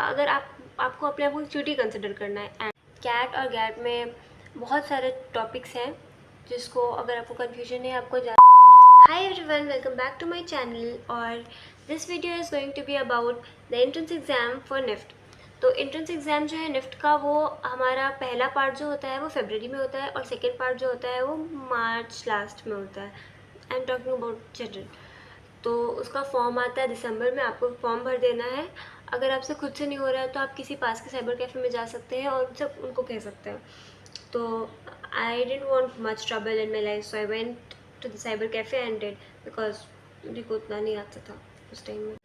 अगर आपको अपने आप को क्यूटी कंसिडर करना है। एंड कैट और गैट में बहुत सारे टॉपिक्स हैं जिसको अगर आपको कन्फ्यूजन है आपको hi everyone, welcome back to my channel. और this video is going to be about the entrance exam for NIFT. तो एंट्रेंस एग्ज़ाम जो है निफ्ट का, वो हमारा पहला पार्ट जो होता है वो फरवरी में होता है और सेकेंड पार्ट जो होता है वो मार्च लास्ट में होता है। I am talking about general. तो उसका फॉर्म आता है दिसंबर में, आपको फॉर्म भर देना है। अगर आपसे खुद से नहीं हो रहा है तो आप किसी पास के साइबर कैफ़े में जा सकते हैं और उनसे उनको कह सकते हैं। तो I didn't want much trouble in my life, so I went to the cyber cafe and did, because मुझे को उतना नहीं आता था उस टाइम में।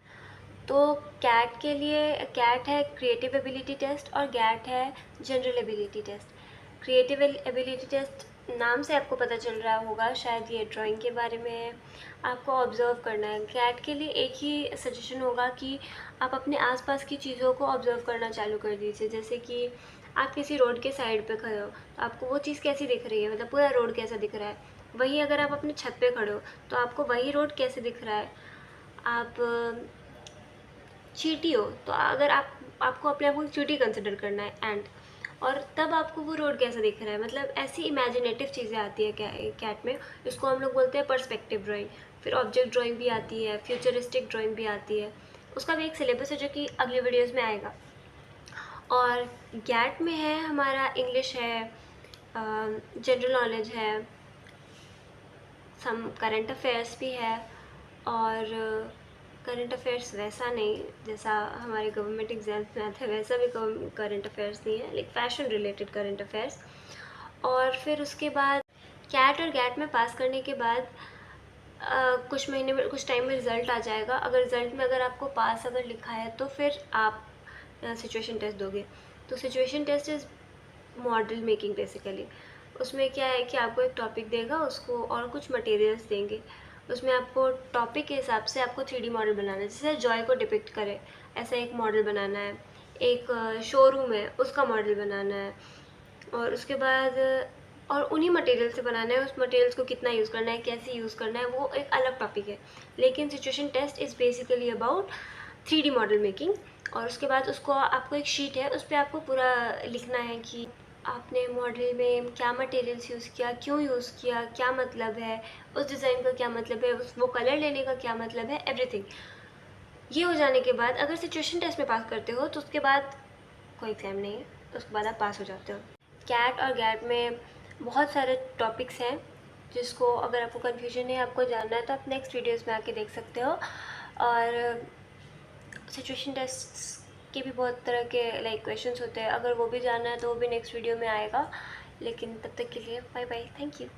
तो कैट के लिए, कैट है क्रिएटिव एबिलिटी टेस्ट और गैट है general ability test. Creative ability test नाम से आपको पता चल रहा होगा शायद ये ड्राइंग के बारे में है, आपको ऑब्ज़र्व करना है। कैट के लिए एक ही सजेशन होगा कि आप अपने आसपास की चीज़ों को ऑब्ज़र्व करना चालू कर दीजिए। जैसे कि आप किसी रोड के साइड पे खड़े हो तो आपको वो चीज़ कैसी दिख रही है, मतलब पूरा रोड कैसा दिख रहा है। वहीं अगर आप अपने छत पे खड़े हो तो आपको वही रोड कैसे दिख रहा है। आप चींटी हो तो अगर आपको अपने आप को चींटी कंसिडर करना है एंड, और तब आपको वो रोड कैसा दिख रहा है। मतलब ऐसी इमेजिनेटिव चीज़ें आती है कैट में। इसको हम लोग बोलते हैं पर्सपेक्टिव ड्राइंग। फिर ऑब्जेक्ट ड्राइंग भी आती है, फ्यूचरिस्टिक ड्राइंग भी आती है। उसका भी एक सिलेबस है जो कि अगले वीडियोज़ में आएगा। और गैट में है हमारा इंग्लिश है, जनरल नॉलेज है, सम करंट अफेयर्स भी है। और करंट अफेयर्स वैसा नहीं जैसा हमारे गवर्नमेंट एग्जाम्स में आता है, वैसा भी करंट अफेयर्स नहीं है, like fashion related current affairs. और फिर उसके बाद कैट और गैट में पास करने के बाद कुछ महीने में, कुछ टाइम में रिज़ल्ट आ जाएगा। अगर रिज़ल्ट में अगर आपको पास अगर लिखा है तो फिर आप सिचुएशन टेस्ट दोगे। तो situation test is model making basically. उसमें क्या है कि आपको एक टॉपिक देगा, उसको और कुछ मटेरियल्स देंगे। उसमें आपको टॉपिक के हिसाब से आपको 3D मॉडल बनाना है। जैसे जॉय को डिपिक्ट करे ऐसा एक मॉडल बनाना है। एक शोरूम है उसका मॉडल बनाना है। और उसके बाद और उन्हीं मटेरियल से बनाना है। उस मटेरियल्स को कितना यूज़ करना है, कैसे यूज़ करना है, वो एक अलग टॉपिक है। लेकिन situation test is basically about 3D model making. और उसके बाद उसको आपको एक शीट है, उस पर आपको पूरा लिखना है कि आपने मॉडल में क्या मटेरियल्स यूज़ किया, क्यों यूज़ किया, क्या मतलब है, उस डिज़ाइन का क्या मतलब है, उस वो कलर लेने का क्या मतलब है, एवरीथिंग। ये हो जाने के बाद अगर सिचुएशन टेस्ट में पास करते हो तो उसके बाद कोई एग्ज़ाम नहीं है, उसके बाद आप पास हो जाते हो। कैट और गैट में बहुत सारे टॉपिक्स हैं जिसको अगर आपको कन्फ्यूजन है, आपको जानना है, तो आप नेक्स्ट वीडियोज़ में आके देख सकते हो। और सिचुएशन टेस्ट के भी बहुत तरह के लाइक क्वेश्चंस होते हैं, अगर वो भी जानना है तो वो भी नेक्स्ट वीडियो में आएगा। लेकिन तब तक के लिए बाय बाय, थैंक यू।